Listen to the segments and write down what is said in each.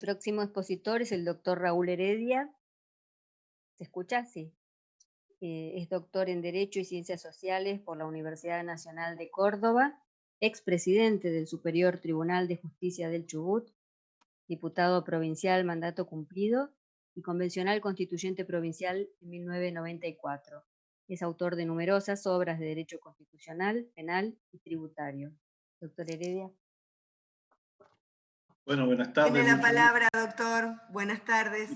próximo expositor es el doctor Raúl Heredia. ¿Se escucha? Sí. Es doctor en Derecho y Ciencias Sociales por la Universidad Nacional de Córdoba, expresidente del Superior Tribunal de Justicia del Chubut, diputado provincial mandato cumplido y convencional constituyente provincial en 1994. Es autor de numerosas obras de derecho constitucional, penal y tributario. Doctor Heredia. Bueno, buenas Tiene tardes. la palabra, doctor. Buenas tardes.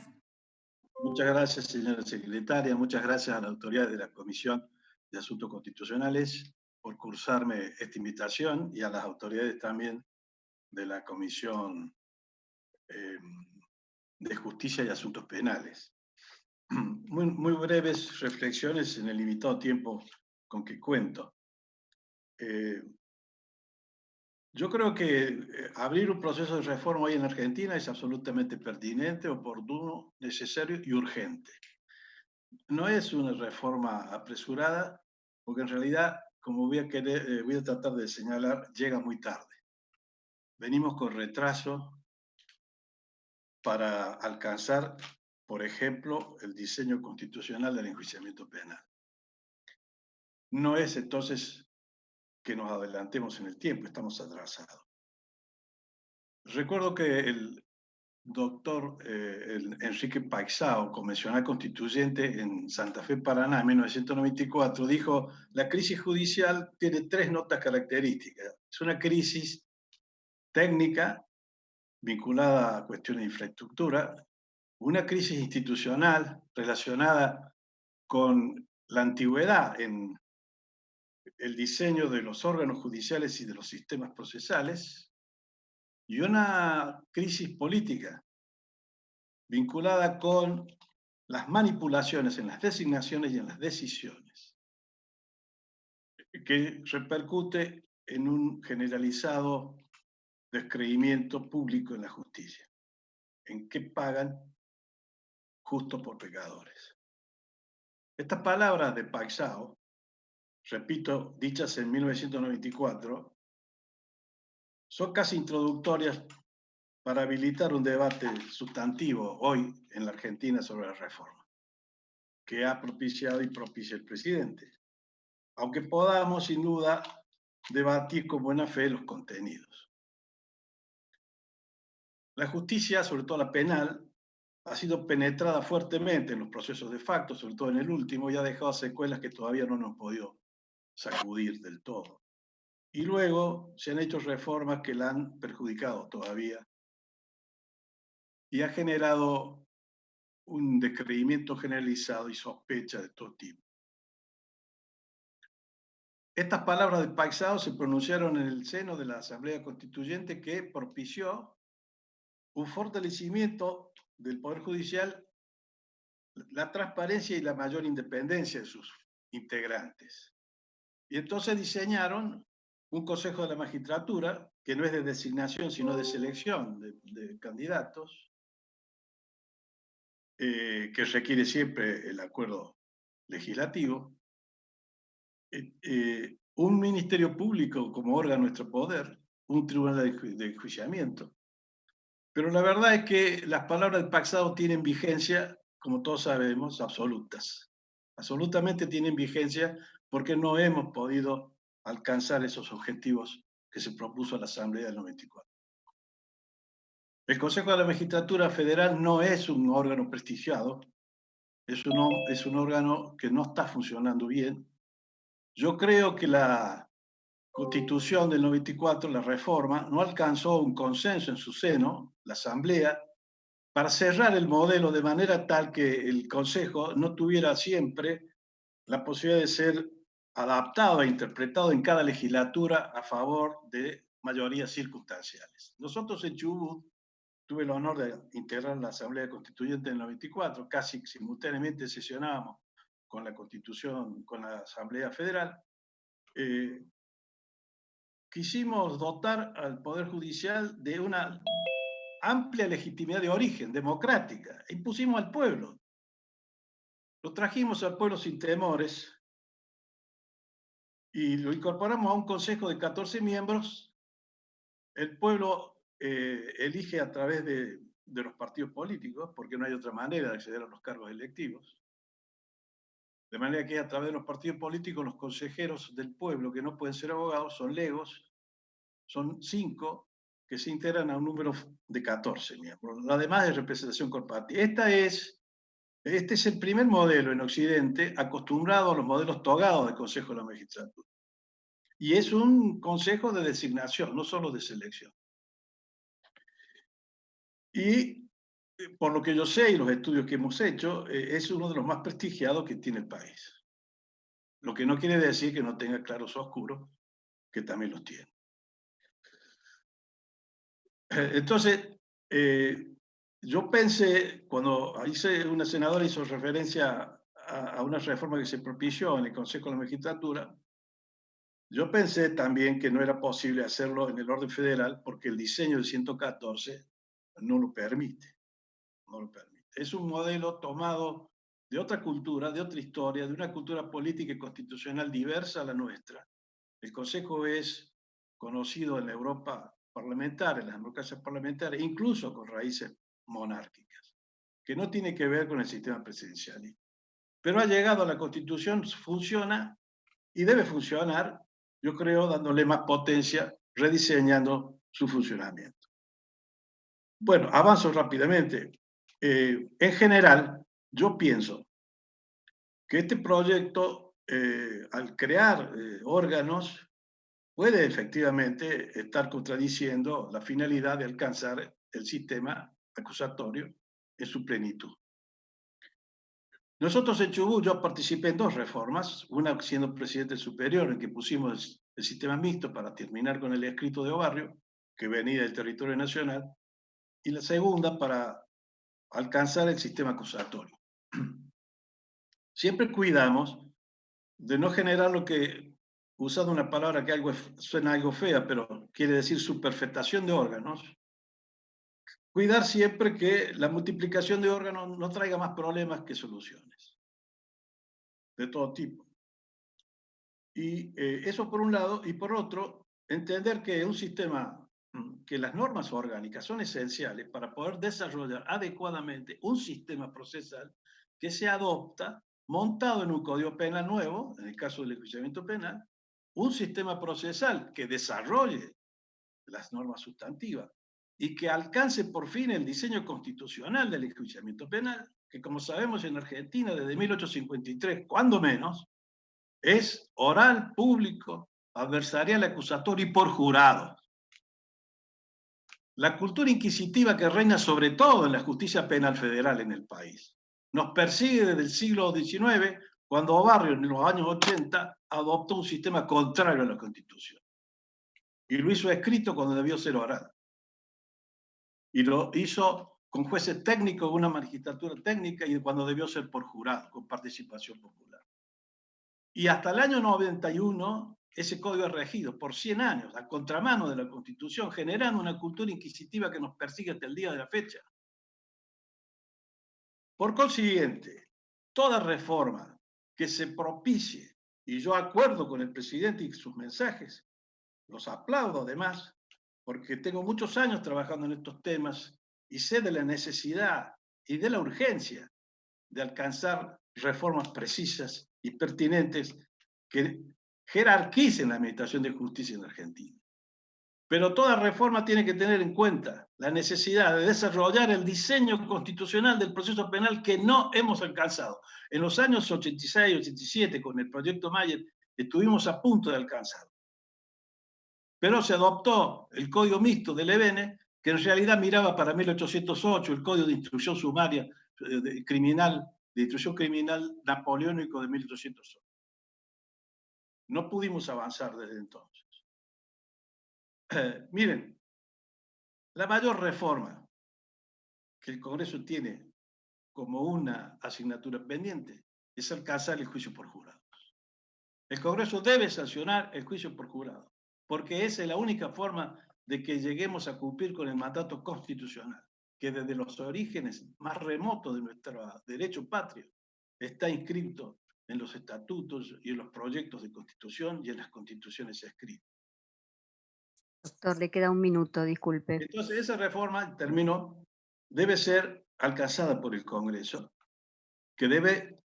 Muchas gracias, señora secretaria. Muchas gracias a la autoridad de la Comisión de Asuntos Constitucionales por cursarme esta invitación y a las autoridades también de la Comisión de Justicia y Asuntos Penales. Muy breves reflexiones en el limitado tiempo con que cuento. Yo creo que abrir un proceso de reforma hoy en Argentina es absolutamente pertinente, oportuno, necesario y urgente. No es una reforma apresurada, porque en realidad, como voy a tratar de señalar, llega muy tarde. Venimos con retraso para alcanzar, por ejemplo, el diseño constitucional del enjuiciamiento penal. No es entonces que nos adelantemos en el tiempo, estamos atrasados. Recuerdo que el doctor Enrique Paixao, convencional constituyente en Santa Fe, Paraná, en 1994, dijo: la crisis judicial tiene tres notas características. Es una crisis técnica vinculada a cuestiones de infraestructura, una crisis institucional relacionada con la antigüedad en el diseño de los órganos judiciales y de los sistemas procesales, y una crisis política vinculada con las manipulaciones en las designaciones y en las decisiones, que repercute en un generalizado descreimiento público en la justicia, en que pagan justo por pecadores. Estas palabras de Paixao, repito, dichas en 1994, son casi introductorias para habilitar un debate sustantivo hoy en la Argentina sobre la reforma, que ha propiciado y propicia el presidente, aunque podamos sin duda debatir con buena fe los contenidos. La justicia, sobre todo la penal, ha sido penetrada fuertemente en los procesos de facto, sobre todo en el último, y ha dejado secuelas que todavía no nos han podido sacudir del todo. Y luego se han hecho reformas que la han perjudicado todavía y ha generado un descreimiento generalizado y sospecha de todo tipo. Estas palabras de Paixao se pronunciaron en el seno de la Asamblea Constituyente, que propició un fortalecimiento del Poder Judicial, la transparencia y la mayor independencia de sus integrantes. Y entonces diseñaron un Consejo de la Magistratura, que no es de designación, sino de selección de candidatos, que requiere siempre el acuerdo legislativo, un Ministerio Público como órgano de nuestro poder, un tribunal de enjuiciamiento. Pero la verdad es que las palabras del Paixao tienen vigencia, como todos sabemos, absolutas. Absolutamente tienen vigencia porque no hemos podido alcanzar esos objetivos que se propuso la Asamblea del 94. El Consejo de la Magistratura Federal no es un órgano prestigiado, es un órgano que no está funcionando bien. Yo creo que la Constitución del 94, la reforma, no alcanzó un consenso en su seno, la Asamblea, para cerrar el modelo de manera tal que el Consejo no tuviera siempre la posibilidad de ser adaptado e interpretado en cada legislatura a favor de mayorías circunstanciales. Nosotros en Chubut tuve el honor de integrar la Asamblea Constituyente en el 94, casi simultáneamente sesionábamos con la Constitución, con la Asamblea Federal. Quisimos dotar al Poder Judicial de una amplia legitimidad de origen, democrática, e impusimos al pueblo. Lo trajimos al pueblo sin temores y lo incorporamos a un consejo de 14 miembros. El pueblo elige a través de de los partidos políticos, porque no hay otra manera de acceder a los cargos electivos. De manera que a través de los partidos políticos, los consejeros del pueblo, que no pueden ser abogados, son legos, son 5 que se integran a un número de 14 miembros. Lo demás es representación corporativa. Este es el primer modelo en Occidente acostumbrado a los modelos togados del Consejo de la Magistratura. Y es un consejo de designación, no solo de selección. Y por lo que yo sé y los estudios que hemos hecho, es uno de los más prestigiados que tiene el país. Lo que no quiere decir que no tenga claros oscuros, que también los tiene. Entonces, yo pensé, cuando una senadora hizo referencia a una reforma que se propició en el Consejo de la Magistratura, yo pensé también que no era posible hacerlo en el orden federal porque el diseño del 114 no lo permite. No lo permite. Es un modelo tomado de otra cultura, de otra historia, de una cultura política y constitucional diversa a la nuestra. El Consejo es conocido en la Europa parlamentaria, en las democracias parlamentarias, incluso con raíces monárquicas, que no tiene que ver con el sistema presidencial. Pero ha llegado a la Constitución, funciona y debe funcionar, yo creo, dándole más potencia, rediseñando su funcionamiento. Bueno, avanzo rápidamente. En general, yo pienso que este proyecto, al crear órganos, puede efectivamente estar contradiciendo la finalidad de alcanzar el sistema acusatorio en su plenitud. Nosotros en Chubut, yo participé en 2 reformas, una siendo presidente superior, en que pusimos el sistema mixto para terminar con el escrito de Obarrio, que venía del territorio nacional, y la segunda para alcanzar el sistema acusatorio. Siempre cuidamos de no generar lo que, usando una palabra que suena algo fea, pero quiere decir superfectación de órganos, cuidar siempre que la multiplicación de órganos no traiga más problemas que soluciones, de todo tipo. Y eso por un lado, y por otro, entender que un sistema, que las normas orgánicas son esenciales para poder desarrollar adecuadamente un sistema procesal que se adopta montado en un código penal nuevo, en el caso del enjuiciamiento penal, un sistema procesal que desarrolle las normas sustantivas y que alcance por fin el diseño constitucional del enjuiciamiento penal, que como sabemos en Argentina desde 1853, cuando menos, es oral, público, adversarial, acusatorio y por jurado. La cultura inquisitiva que reina sobre todo en la justicia penal federal en el país nos persigue desde el siglo XIX, cuando Obarrio en los años 80 adoptó un sistema contrario a la Constitución. Y lo hizo escrito cuando debió ser oral. Y lo hizo con jueces técnicos, una magistratura técnica, y cuando debió ser por jurado, con participación popular. Y hasta el año 91, ese código es regido por 100 años, a contramano de la Constitución, generando una cultura inquisitiva que nos persigue hasta el día de la fecha. Por consiguiente, toda reforma que se propicie, y yo acuerdo con el presidente y sus mensajes, los aplaudo además, porque tengo muchos años trabajando en estos temas y sé de la necesidad y de la urgencia de alcanzar reformas precisas y pertinentes que jerarquicen la administración de justicia en Argentina. Pero toda reforma tiene que tener en cuenta la necesidad de desarrollar el diseño constitucional del proceso penal que no hemos alcanzado. En los años 86, 87, con el proyecto Mayer, estuvimos a punto de alcanzarlo. Pero se adoptó el Código Mixto del EBN, que en realidad miraba para 1808, el Código de Instrucción Sumaria Criminal, de Instrucción Criminal Napoleónico de 1808. No pudimos avanzar desde entonces. Miren, la mayor reforma que el Congreso tiene como una asignatura pendiente es alcanzar el juicio por jurados. El Congreso debe sancionar el juicio por jurado, porque esa es la única forma de que lleguemos a cumplir con el mandato constitucional, que desde los orígenes más remotos de nuestro derecho patrio está inscrito en los estatutos y en los proyectos de constitución y en las constituciones escritas. Doctor, le queda un minuto, disculpe. Entonces, esa reforma, terminó, debe ser alcanzada por el Congreso, que debe,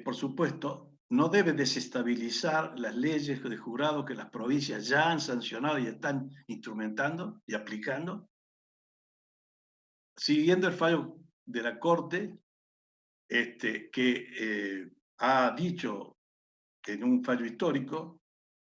por supuesto, no debe desestabilizar las leyes de jurado que las provincias ya han sancionado y están instrumentando y aplicando, siguiendo el fallo de la Corte, que ha dicho en un fallo histórico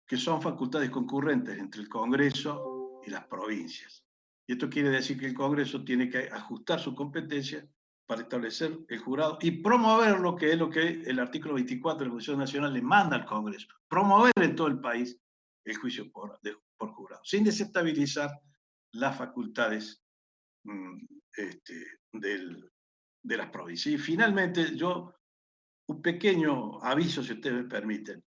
que son facultades concurrentes entre el Congreso y las provincias. Y esto quiere decir que el Congreso tiene que ajustar su competencia para establecer el jurado y promover lo que el artículo 24 de la Constitución Nacional le manda al Congreso, promover en todo el país el juicio por jurado, sin desestabilizar las facultades de las provincias. Y finalmente, un pequeño aviso, si ustedes me permiten.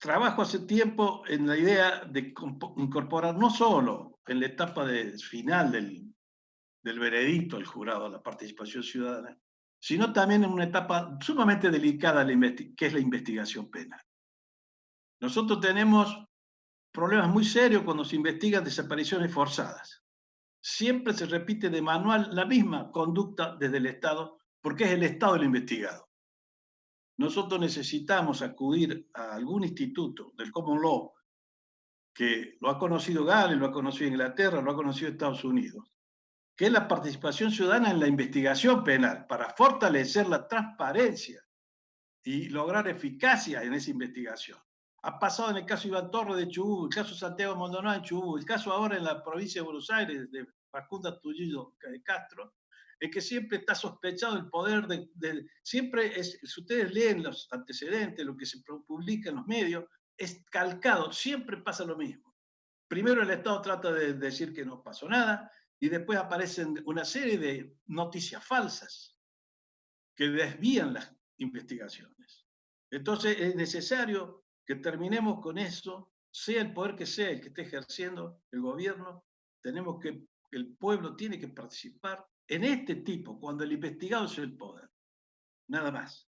Trabajo hace tiempo en la idea de incorporar no solo en la etapa final del veredicto el jurado, la participación ciudadana, sino también en una etapa sumamente delicada que es la investigación penal. Nosotros tenemos problemas muy serios cuando se investigan desapariciones forzadas. Siempre se repite de manual la misma conducta desde el Estado, porque es el Estado el investigado. Nosotros necesitamos acudir a algún instituto del Common Law, que lo ha conocido Gales, lo ha conocido Inglaterra, lo ha conocido Estados Unidos, que es la participación ciudadana en la investigación penal, para fortalecer la transparencia y lograr eficacia en esa investigación. Ha pasado en el caso Iván Torres de Chubut, el caso Santiago Maldonado en Chubut, el caso ahora en la provincia de Buenos Aires de Facundo Tullido de Castro, es que siempre está sospechado el poder siempre es, si ustedes leen los antecedentes, lo que se publica en los medios, es calcado, siempre pasa lo mismo. Primero el Estado trata de decir que no pasó nada y después aparecen una serie de noticias falsas que desvían las investigaciones. Entonces es necesario que terminemos con eso, sea el poder que sea el que esté ejerciendo el gobierno, el pueblo tiene que participar en este tipo, cuando el investigado es el poder. Nada más.